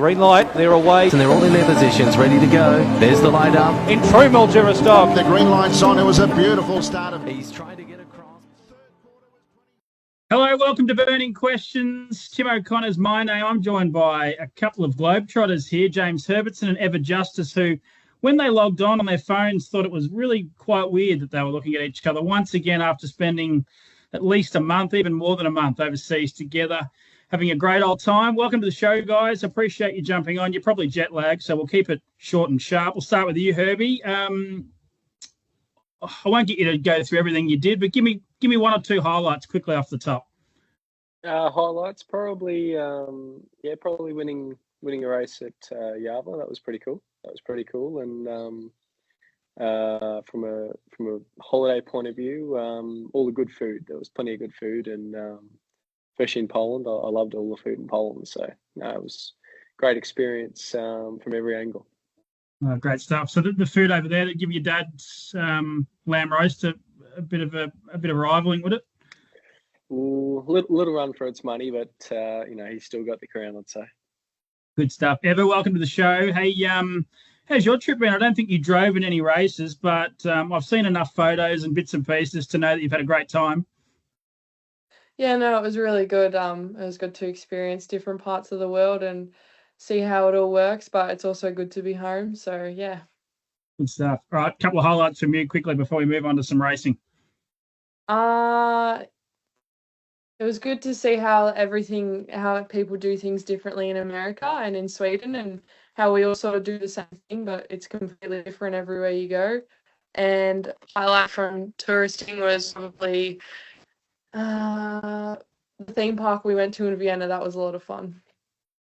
Green light, they're away. And they're all in their positions, ready to go. There's the light up. In true Mildura style. The green light's on. It was a beautiful start. He's trying to get across. Hello, welcome to Burning Questions. Tim O'Connor's my name. I'm joined by a couple of Globetrotters here, James Herbertson and Ever Justice, who, when they logged on their phones, thought it was really quite weird that they were looking at each other once again after spending at least a month, even more than a month overseas together, having a great old time. Welcome to the show, guys. Appreciate you jumping on. You're probably jet lagged, so we'll keep it short and sharp. We'll start with you, Herbie. I won't get you to go through everything you did, but give me one or two highlights quickly off the top. Highlights, probably winning a race at Yarva. That was pretty cool. And from a holiday point of view, all the good food. There was plenty of good food, and especially in Poland, I loved all the food in Poland. So it was a great experience from every angle. Great stuff. So the food over there, that give your dad's lamb roast a bit of rivaling, would it? Ooh, little run for its money, but he's still got the crown, I'd say. Good stuff. Ever, welcome to the show. Hey, how's your trip been? I don't think you drove in any races, but I've seen enough photos and bits and pieces to know that you've had a great time. Yeah, no, it was really good. It was good to experience different parts of the world and see how it all works, but it's also good to be home. So, yeah. Good stuff. All right, a couple of highlights from you quickly before we move on to some racing. It was good to see how people do things differently in America and in Sweden, and how we all sort of do the same thing, but it's completely different everywhere you go. And highlight from touristing was probably the theme park we went to in Vienna. That was a lot of fun.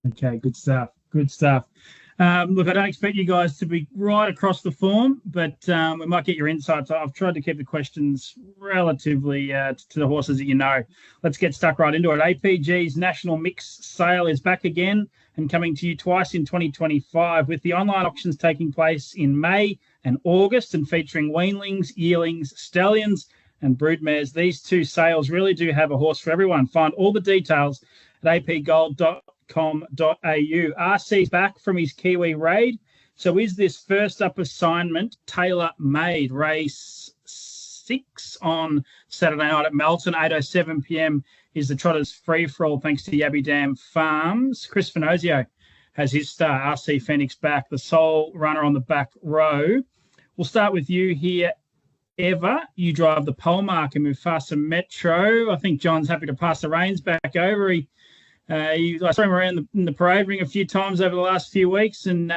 Okay, good stuff. Look, I don't expect you guys to be right across the form, but we might get your insights. I've tried to keep the questions relatively to the horses that you know. Let's get stuck right into it. APG's National Mix Sale is back again and coming to you twice in 2025, with the online auctions taking place in May and August and featuring weanlings, yearlings, stallions and broodmares. These two sales really do have a horse for everyone. Find all the details at apgold.com.au. RC's back from his Kiwi raid. So is this first up assignment tailor-made? Race 6 on Saturday night at Melton, 8:07 p.m. is the Trotters free-for-all thanks to Yabby Dam Farms. Chris Finozio has his star, RC Phoenix, back, the sole runner on the back row. We'll start with you here, Eva. You drive the pole marker, Mufasa Metro. I think John's happy to pass the reins back over. I saw him around in the parade ring a few times over the last few weeks, and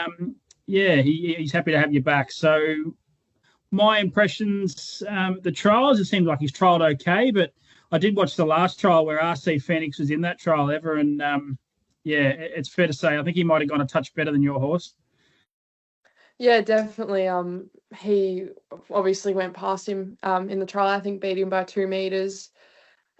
he's happy to have you back. So my impressions, the trials, it seemed like he's trialled okay, but I did watch the last trial where RC Phoenix was in that trial, Ever, and it's fair to say I think he might have gone a touch better than your horse. Yeah, definitely. He obviously went past him in the trial. I think beat him by 2 meters.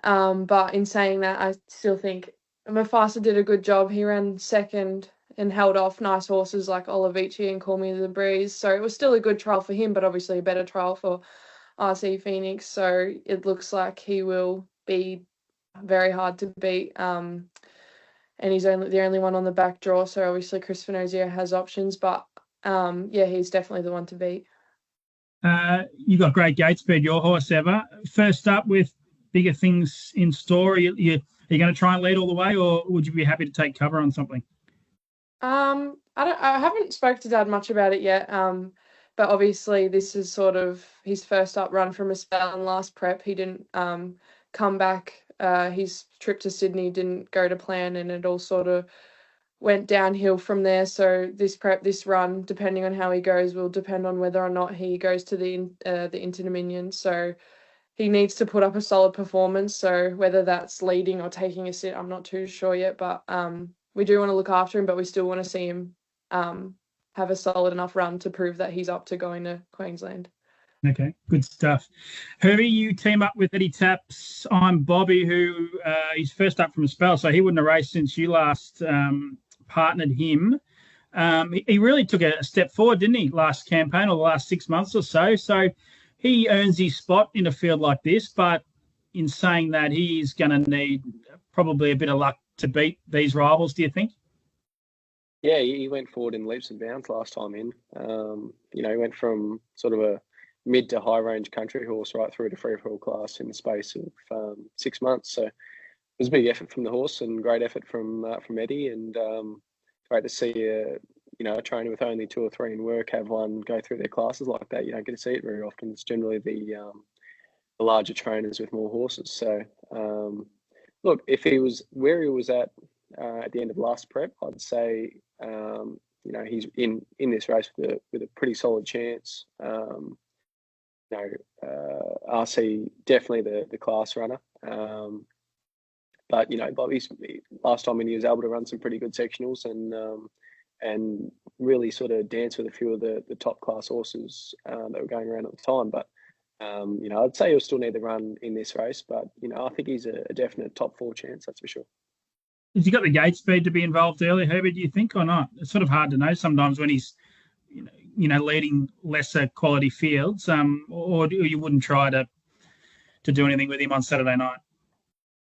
But in saying that, I still think Mufasa did a good job. He ran second and held off nice horses like Olivici and Call Me the Breeze. So it was still a good trial for him, but obviously a better trial for RC Phoenix. So it looks like he will be very hard to beat. And he's the only one on the back draw. So obviously Chris Finozio has options, but he's definitely the one to beat. You got great gate speed, your horse, Ever. First up with bigger things in store. Are you going to try and lead all the way, or would you be happy to take cover on something? I haven't spoke to Dad much about it yet. But obviously this is sort of his first up run from a spell, and last prep he didn't come back. His trip to Sydney didn't go to plan, and it all sort of went downhill from there. So this run, depending on how he goes, will depend on whether or not he goes to the Inter-Dominion. So he needs to put up a solid performance. So whether that's leading or taking a sit, I'm not too sure yet. But we do want to look after him, but we still want to see him have a solid enough run to prove that he's up to going to Queensland. Okay, good stuff. Herbie, you team up with Eddie Tapp's I'm Bobby, who he's first up from a spell, so he wouldn't have raced since you last partnered him. He really took a step forward, didn't he, last campaign or the last 6 months or so. So he earns his spot in a field like this, but in saying that, he's going to need probably a bit of luck to beat these rivals, do you think? Yeah, he went forward in leaps and bounds last time in. He went from sort of a mid to high range country horse right through to free for all class in the space of 6 months. So it was a big effort from the horse and great effort from Eddie, and great to see a trainer with only 2 or 3 in work have one go through their classes like that. You don't get to see it very often. It's generally the larger trainers with more horses. So look, if he was where he was at the end of last prep, I'd say he's in this race with a pretty solid chance. RC definitely the class runner. But Bobby's last time when he was able to run some pretty good sectionals and really sort of dance with a few of the top class horses that were going around at the time. But I'd say he'll still need to run in this race. But I think he's a definite top 4 chance, that's for sure. Has he got the gate speed to be involved early, Herbie, do you think, or not? It's sort of hard to know sometimes when he's, leading lesser quality fields, or you wouldn't try to do anything with him on Saturday night?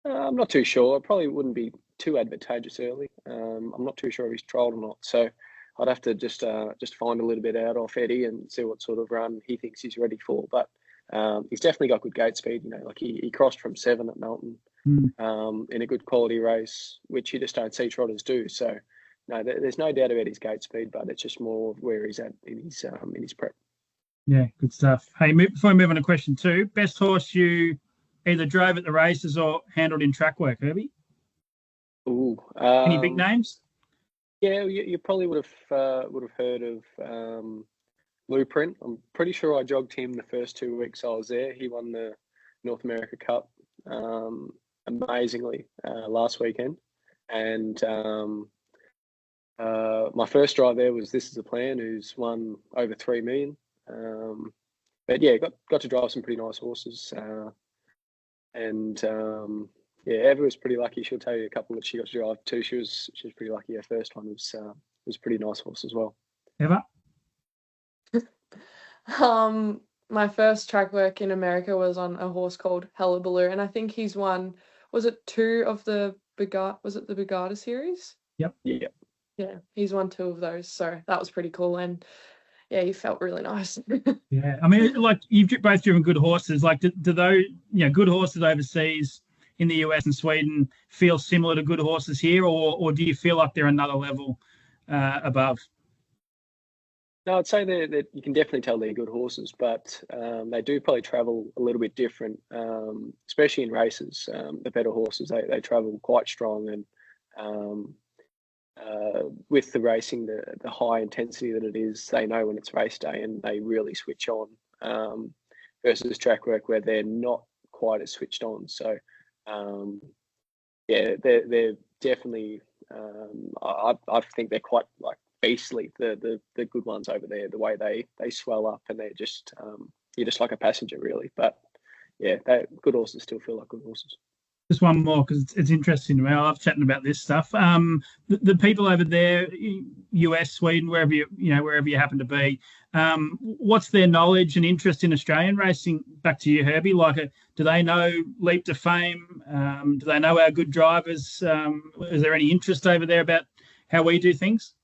I'm not too sure. It probably wouldn't be too advantageous early. I'm not too sure if he's trialled or not. So I'd have to just find a little bit out off Eddie and see what sort of run he thinks he's ready for. But he's definitely got good gate speed. Like he crossed from 7 at Melton in a good quality race, which you just don't see trotters do. So no, there's no doubt about his gate speed, but it's just more of where he's at in his prep. Yeah, good stuff. Hey, before we move on to question 2, best horse you either drove at the races or handled in track work, Herbie? Ooh, any big names? Yeah, you probably would have heard of Blueprint. I'm pretty sure I jogged him the first 2 weeks I was there. He won the North America Cup amazingly last weekend, and my first drive there was This Is a Plan, who's won over 3 million. But yeah, got to drive some pretty nice horses, Eva was pretty lucky. She'll tell you a couple that she got to drive too. She was pretty lucky. Her first one was pretty nice horse as well. Eva? My first track work in America was on a horse called Hullabaloo, and I think he's won. Was it 2 of the Bugatti series? Yep. Yeah, he's won 2 of those, so that was pretty cool, and yeah, he felt really nice. Yeah, I mean, like you've both driven good horses. Like, do those good horses overseas in the US and Sweden feel similar to good horses here, or do you feel like they're another level above? No, I'd say that you can definitely tell they're good horses, but they do probably travel a little bit different, especially in races. The better horses, they travel quite strong, and with the racing, the high intensity that it is, they know when it's race day and they really switch on, versus track work where they're not quite as switched on. So, they're definitely, I think they're quite like beastly, the good ones over there, the way they swell up and they're just, you're just like a passenger really. But yeah, good horses still feel like good horses. Just one more, because it's interesting to me. I love chatting about this stuff. The people over there, US, Sweden, wherever you happen to be, what's their knowledge and interest in Australian racing? Back to you, Herbie. Like, do they know Leap to Fame? Do they know our good drivers? Is there any interest over there about how we do things?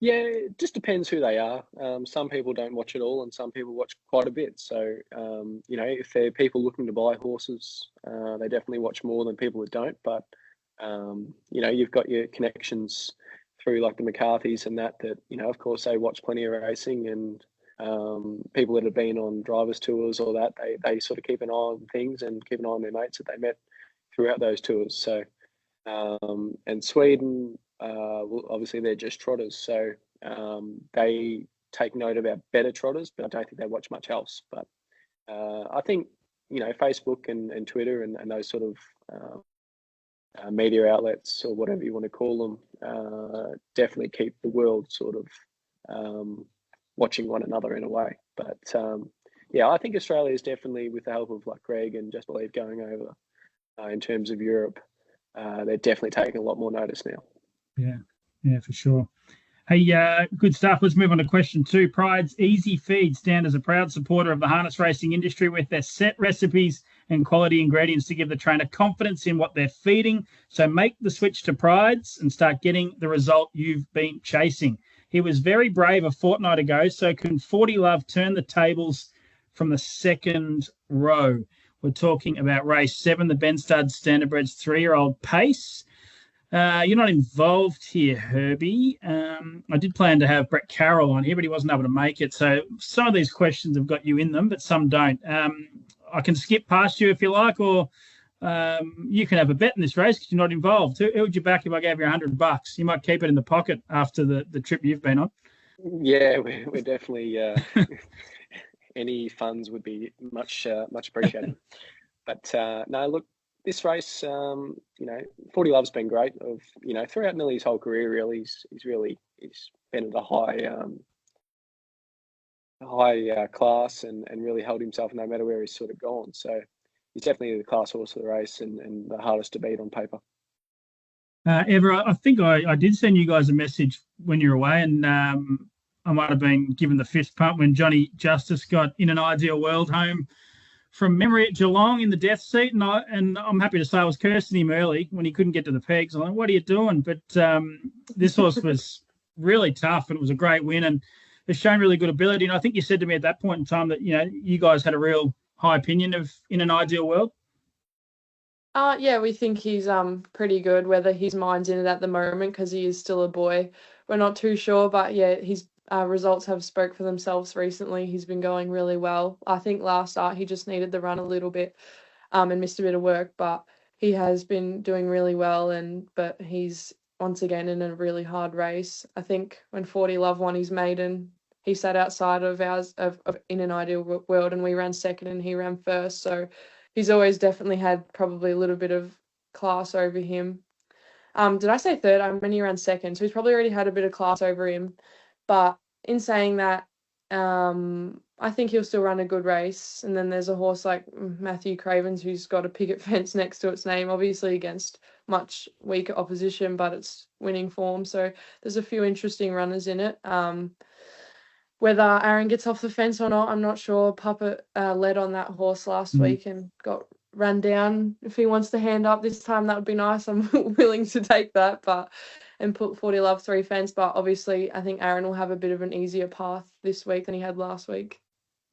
Yeah, it just depends who they are. Some people don't watch it all, and some people watch quite a bit. So, if they're people looking to buy horses, they definitely watch more than people that don't. But, you've got your connections through like the McCarthys and that, of course, they watch plenty of racing, and people that have been on drivers' tours or that, they sort of keep an eye on things and keep an eye on their mates that they met throughout those tours. So, and Sweden, well, obviously they're just trotters, so they take note of our better trotters, but I don't think they watch much else. But I think Facebook and Twitter and those sort of media outlets, or whatever you want to call them, definitely keep the world sort of watching one another in a way. But I think Australia is definitely, with the help of like Greg and Just Believe going over in terms of Europe, they're definitely taking a lot more notice now. Yeah, for sure. Hey, good stuff. Let's move on to question 2. Pride's Easy Feed stand as a proud supporter of the harness racing industry with their set recipes and quality ingredients to give the trainer confidence in what they're feeding. So make the switch to Prides and start getting the result you've been chasing. He was very brave a fortnight ago, so can 40 Love turn the tables from the second row? We're talking about race 7, the Ben Studd Standardbreds 3-year-old pace. You're not involved here, Herbie. I did plan to have Brett Carroll on here, but he wasn't able to make it. So some of these questions have got you in them, but some don't. I can skip past you if you like, or you can have a bet in this race because you're not involved. Who would you back if I gave you $100? You might keep it in the pocket after the trip you've been on. Yeah, we're definitely any funds would be much appreciated. But no, look, this race, 40 Love's been great. Throughout nearly his whole career, really, he's been at a high class and really held himself no matter where he's sort of gone. So he's definitely the class horse of the race and the hardest to beat on paper. Ever, I think I did send you guys a message when you were away, and I might have been given the fist pump when Johnny Justice got In an Ideal World home from memory at Geelong in the death seat, and I'm happy to say I was cursing him early when he couldn't get to the pegs. I'm like, what are you doing? But this horse was really tough, and it was a great win, and has shown really good ability. And I think you said to me at that point in time that you guys had a real high opinion of In an Ideal World. Yeah, we think he's pretty good. Whether his mind's in it at the moment because he is still a boy, we're not too sure. But yeah, his results have spoke for themselves recently. He's been going really well. I think last start he just needed the run a little bit and missed a bit of work, but he has been doing really well. But he's once again in a really hard race. I think when 40 Love won his maiden, he sat outside of ours of In an Ideal World, and we ran second and he ran first. So he's always definitely had probably a little bit of class over him. Did I say third? I mean, he ran second, so he's probably already had a bit of class over him. But in saying that, I think he'll still run a good race. And then there's a horse like Matthew Cravens who's got a picket fence next to its name, obviously against much weaker opposition, but it's winning form. So there's a few interesting runners in it. Whether Aaron gets off the fence or not, I'm not sure. Puppet led on that horse last week and got run down. If he wants to hand up this time, that would be nice. I'm willing to take that, and put 40 Love 3 fence. But obviously, I think Aaron will have a bit of an easier path this week than he had last week.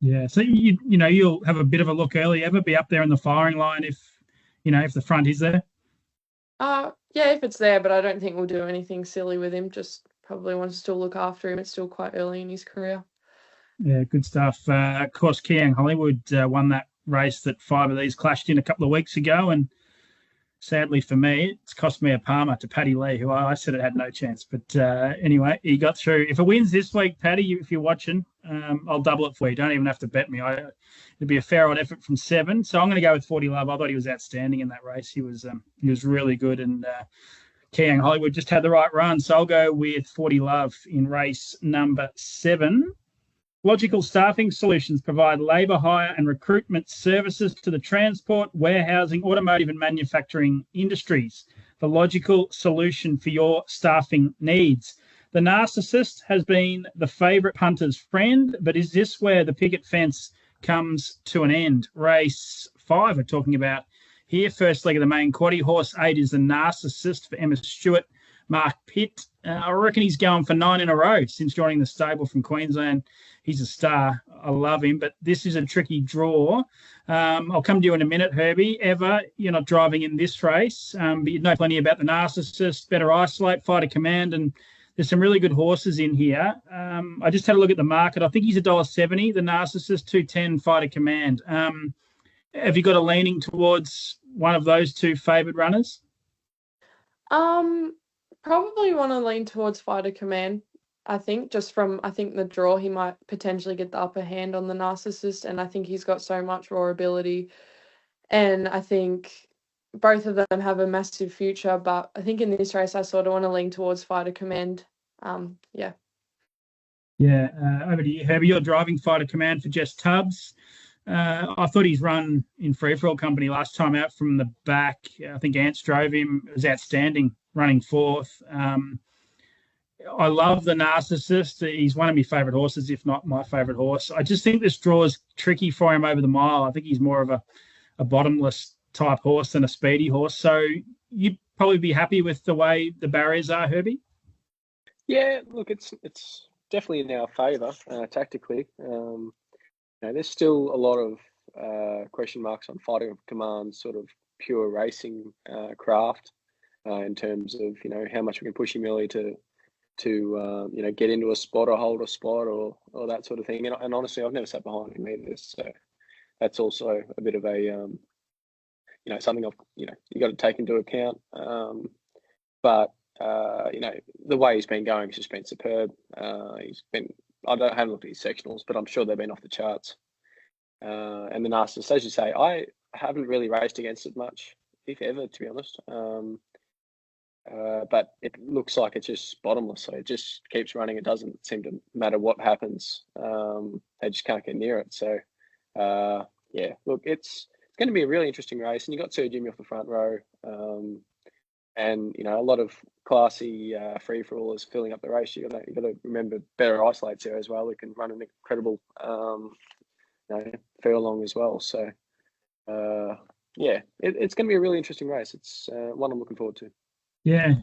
Yeah, so you'll have a bit of a look early. Ever be up there in the firing line if the front is there? Yeah, if it's there, but I don't think we'll do anything silly with him. Just probably want to still look after him. It's still quite early in his career. Yeah, good stuff. Of course, Kiang Hollywood won that race that 5 of these clashed in a couple of weeks ago, and sadly for me, it's cost me a Palmer to Paddy Lee, who I said it had no chance. But anyway, he got through. If it wins this week, Paddy, if you're watching, I'll double it for you. Don't even have to bet me. It'd be a fair odd effort from 7. So I'm going to go with 40 Love. I thought he was outstanding in that race. He was really good, and Kiang Hollywood just had the right run. So I'll go with 40 Love in race number 7. Logical Staffing Solutions provide labour hire and recruitment services to the transport, warehousing, automotive and manufacturing industries. The logical solution for your staffing needs. The narcissist has been the favourite punter's friend, but is this where the picket fence comes to an end? Race 5 we're talking about here. First leg of the main quaddie. Horse 8 is the narcissist for Emma Stewart. Mark Pitt, I reckon he's going for 9 in a row since joining the stable from Queensland. He's a star. I love him, but this is a tricky draw. I'll come to you in a minute, Herbie. Ever, you're not driving in this race, but you know plenty about the narcissist, Better Isolate, Fighter Command, and there's some really good horses in here. I just had a look at the market. I think he's $1.70, the narcissist, 210, Fighter Command. Have you got a leaning towards one of those two favoured runners? Probably want to lean towards Fighter Command. I think the draw, he might potentially get the upper hand on the narcissist, and I think he's got so much raw ability. And I think both of them have a massive future, but I think in this race I sort of want to lean towards Fighter Command. Yeah. Yeah, over to you, Herbie. You're driving Fighter Command for Jess Tubbs. I thought his run in Free-for-all company last time out from the back, I think Ants drove him. It was outstanding, running 4th. I love the narcissist. He's one of my favourite horses, if not my favourite horse. I just think this draw is tricky for him over the mile. I think he's more of a a bottomless type horse than a speedy horse. So you'd probably be happy with the way the barriers are, Herbie? Yeah, look, it's definitely in our favour tactically. There's still a lot of question marks on Fighting of Command, sort of pure racing craft in terms of how much we can push him early to get into a spot or hold a spot or that sort of thing. And honestly, I've never sat behind him either, so that's also a bit of a something I've you got to take into account. But the way he's been going has just been superb. I haven't looked at his sectionals, but I'm sure they've been off the charts. And the Narcissus, as you say, I haven't really raced against it much, if ever, to be honest. But it looks like it's just bottomless, so it just keeps running. It doesn't seem to matter what happens. They just can't get near it. So, look, it's going to be a really interesting race. And you got Sir Jimmy off the front row. And a lot of classy free-for-allers filling up the race. You got to remember better isolates there as well. Who can run an incredible furlong as well. So it's going to be a really interesting race. It's one I'm looking forward to. Yeah,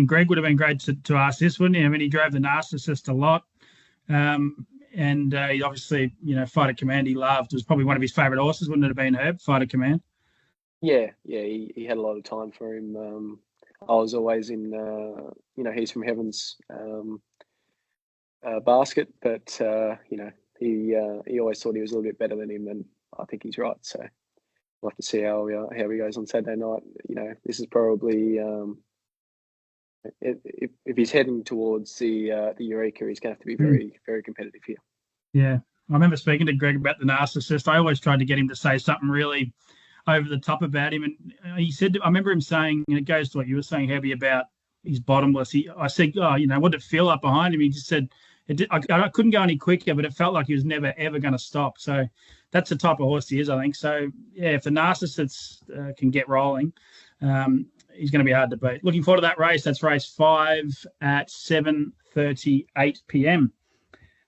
Greg would have been great to ask this, wouldn't he? I mean, he drove the Narcissist a lot, and he obviously, Fighter Command he loved. It was probably one of his favourite horses, wouldn't it have been, Herb? Fighter Command. Yeah, he had a lot of time for him. I was always in, he's from Heaven's basket, but he always thought he was a little bit better than him, and I think he's right. So we'll have to see how he goes on Saturday night. This is probably if he's heading towards the Eureka, he's going to have to be very, very competitive here. Yeah, I remember speaking to Greg about the Narcissist. I always tried to get him to say something really over the top about him, and he said, I remember him saying, and it goes to what you were saying, Herbie, about his bottomless. I said, what did it feel like behind him? He just said, I couldn't go any quicker, but it felt like he was never, ever going to stop. So that's the type of horse he is, I think. So, yeah, if the Narcissus can get rolling, he's going to be hard to beat. Looking forward to that race. That's race 5 at 7:38 p.m.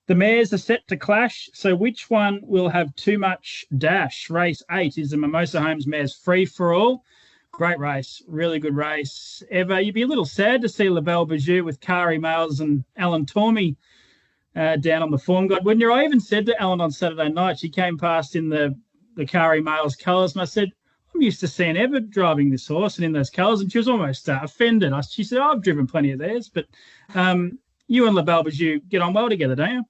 The mares are set to clash. So which one will have too much dash? Race 8 is the Mimosa Homes Mares Free for All. Great race, really good race. Eva, you'd be a little sad to see La Belle Bijou with Kari Males and Alan Tormey down on the form guide, wouldn't you? I even said to Ellen on Saturday night, she came past in the Kari Males colours, and I said, I'm used to seeing Eva driving this horse and in those colours, and she was almost offended. She said, I've driven plenty of theirs, but you and La Belle Bijou get on well together, don't you?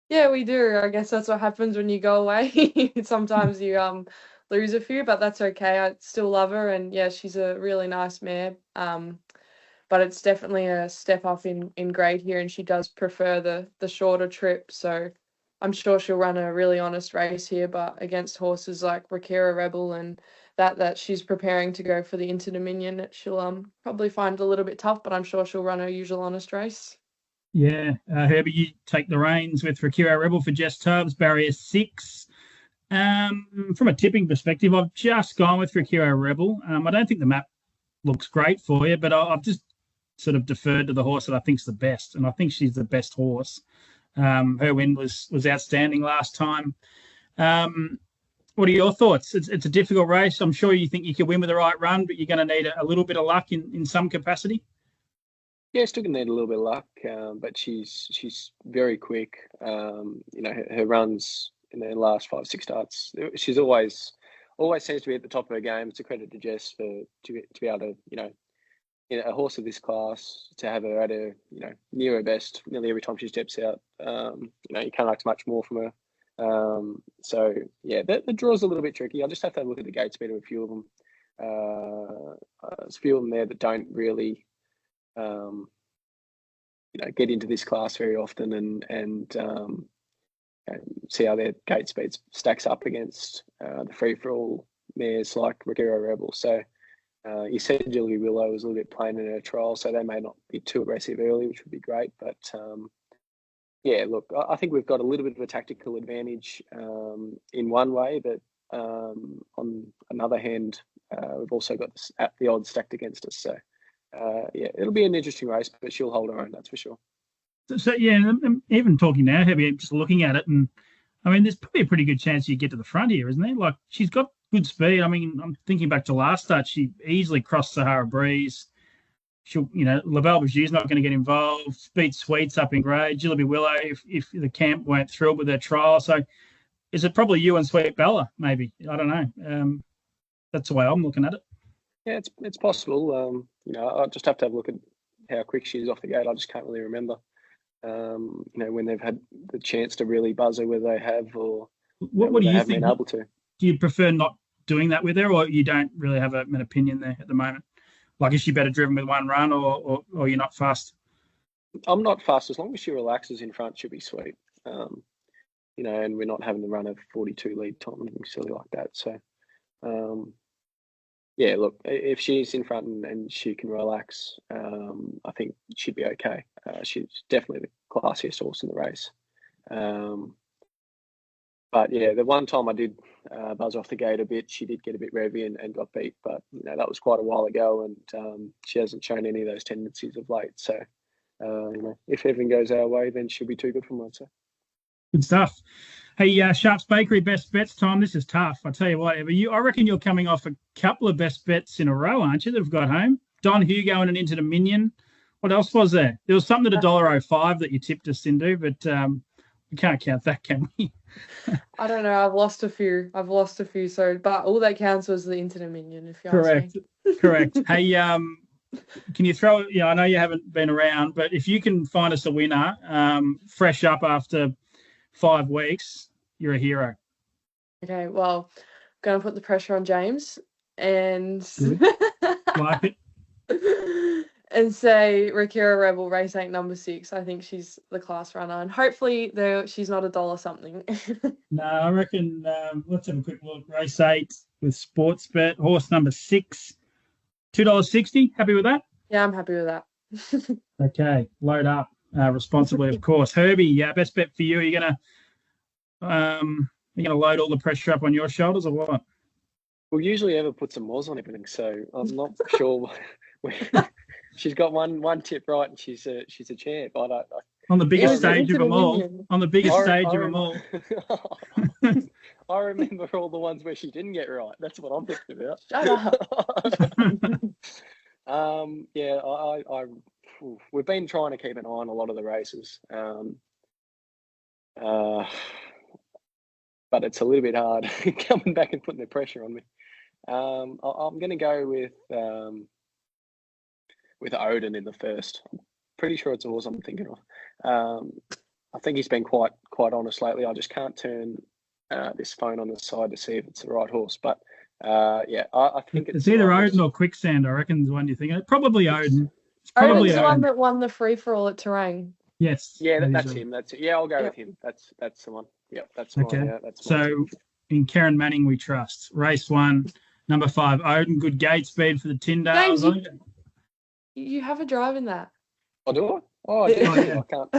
Yeah, we do. I guess that's what happens when you go away. Sometimes you lose a few, but that's okay. I still love her, and yeah, she's a really nice mare. But it's definitely a step up in grade here, and she does prefer the shorter trip. So I'm sure she'll run a really honest race here, but against horses like Rakira Rebel and that she's preparing to go for the Inter-Dominion, she'll probably find it a little bit tough, but I'm sure she'll run her usual honest race. Yeah, Herbie, you take the reins with Rakira Rebel for Jess Tubbs, barrier 6. From a tipping perspective, I've just gone with Rakira Rebel. I don't think the map looks great for you, but I've just sort of deferred to the horse that I think's the best, and I think she's the best horse. Her win was outstanding last time. What are your thoughts? It's a difficult race. I'm sure you think you could win with the right run, but you're going to need a little bit of luck in some capacity. Yeah, still going to need a little bit of luck, but she's very quick. Her runs in the last 5-6 starts, she's always seems to be at the top of her game. It's a credit to Jess to be able to, a horse of this class, to have her at her, near her best nearly every time she steps out. You can't ask much more from her. So yeah, the draw's a little bit tricky. I'll just have to have a look at the gate speed of a few of them. There's a few of them there that don't really, get into this class very often and see how their gate speed stacks up against the free-for-all mares like Rakira Rebel. So you said Julie Willow was a little bit plain in her trial, so they may not be too aggressive early, which would be great. But look, I think we've got a little bit of a tactical advantage in one way, but on another hand, we've also got the odds stacked against us. So it'll be an interesting race, but she'll hold her own, that's for sure. So yeah, even talking now, Herbie, just looking at it, and I mean, there's probably a pretty good chance you get to the front here, isn't there? Like, she's got good speed. I mean, I'm thinking back to last start, she easily crossed Sahara Breeze. She'll, Lavelle Beaujeu's not going to get involved. Beat Sweets up in grade. Jillaby Willow, if the camp weren't thrilled with their trial. So is it probably you and Sweet Bella, maybe? I don't know. That's the way I'm looking at it. Yeah, it's possible. I just have to have a look at how quick she is off the gate. I just can't really remember. When they've had the chance to really buzz her, whether they have or what do you think? Been able to. Do you prefer not doing that with her, or you don't really have an opinion there at the moment? Like, is she better driven with one run, or you're not fast? I'm not fast. As long as she relaxes in front, she'll be sweet. And we're not having to run a 42 lead time, anything silly like that. So, yeah, look, if she's in front and she can relax, I think she'd be okay. She's definitely the classiest horse in the race. But yeah, the one time I did buzz off the gate a bit, she did get a bit revvy and got beat. But that was quite a while ago, and she hasn't shown any of those tendencies of late. So, if everything goes our way, then she'll be too good for me, I'd say. Good stuff. Hey, Sharps Bakery, best bets time. This is tough. I tell you what, I reckon you're coming off a couple of best bets in a row, aren't you, that have got home? Don Hugo and Into Dominion. What else was there? There was something at $1.05 that you tipped us into, but we can't count that, can we? I don't know. I've lost a few. So, but all that counts was the Into Dominion, if you ask me. Correct. Hey, can you throw? I know you haven't been around, but if you can find us a winner, fresh up after 5 weeks, you're a hero. Okay, well, I'm going to put the pressure on James and like it. And say Rakira Rebel race 8 number 6. I think she's the class runner, and hopefully she's not $1 something. No, I reckon let's have a quick look. Race 8 with sports bet, horse number 6, $2.60. Happy with that? Yeah, I'm happy with that. Okay, load up responsibly, of course. Herbie, best bet for you. Are you gonna load all the pressure up on your shoulders or what? We'll usually ever put some moz on everything, so I'm not sure. She's got one tip right, and she's a champ. On the biggest stage of them all. On the biggest stage of them all. I remember all the ones where she didn't get right. That's what I'm thinking about. Shut up. We've been trying to keep an eye on a lot of the races, but it's a little bit hard coming back and putting the pressure on me. I'm going to go with Odin in the first. I'm pretty sure it's a horse I'm thinking of. I think he's been quite honest lately. I just can't turn this phone on the side to see if it's the right horse. But I think it's either Odin or Quicksand. I reckon is the one you're thinking of. Probably Odin. Odin's the one that won the free for all at Terrain. Yes. Yeah, that's him. That's it. Yeah, I'll go with him. That's the one. Yep, that's okay. Yeah, that's so in Karen Manning we trust. Race 1, number 5, Odin. Good gate speed for the Tyndales. James, you have a drive in that. I do. Oh, I do. I can't.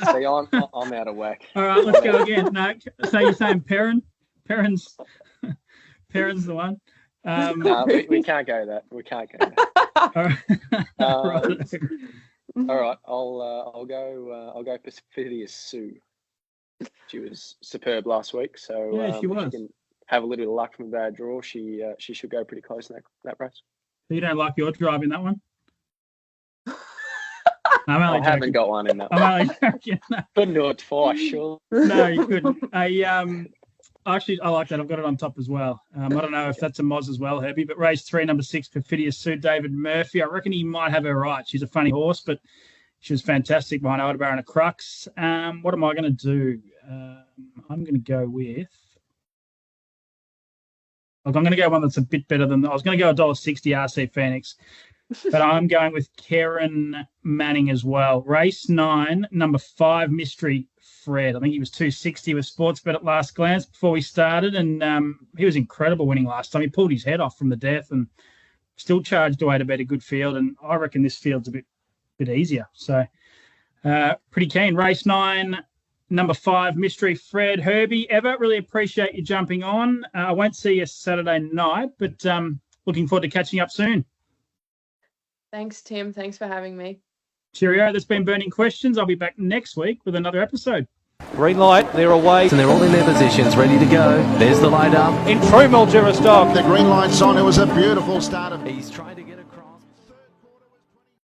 See, I'm out of whack. All right, let's go again. No, so you're saying Perrin's the one. No, we can't go that. We can't go that. All right. All right, I'll go Perfidious Sue. She was superb last week, so yeah, she was. If she can have a little bit of luck from a bad draw, she should go pretty close in that race. You don't like your drive in that one? I haven't got one in that one. I'm only joking. Couldn't do it twice, sure. No, you couldn't. Actually, I like that. I've got it on top as well. I don't know if that's a Moz as well, Herbie, but race 3, number 6, Perfidious Sue, David Murphy. I reckon he might have her right. She's a funny horse, but she was fantastic behind Aldebar and a Crux. What am I going to do? I'm going to go with... Look, I'm going to go one that's a bit better than... I was going to go $1.60 RC Phoenix, but I'm going with Karen Manning as well. Race 9, number 5, Mystery Fred. I think he was $2.60 with Sportsbet at last glance before we started, and he was incredible winning last time. He pulled his head off from the death and still charged away to beat a good field, and I reckon this field's a bit easier. So pretty keen. Race 9, number 5, Mystery Fred. Herbie, Ever, really appreciate you jumping on. I won't see you Saturday night, but looking forward to catching up soon. Thanks, Tim. Thanks for having me. Cheerio. That's been Burning Questions. I'll be back next week with another episode. Green light, they're away. And they're all in their positions, ready to go. There's the light up. In true Mildura stock. The green light's on. It was a beautiful start of... He's trying to get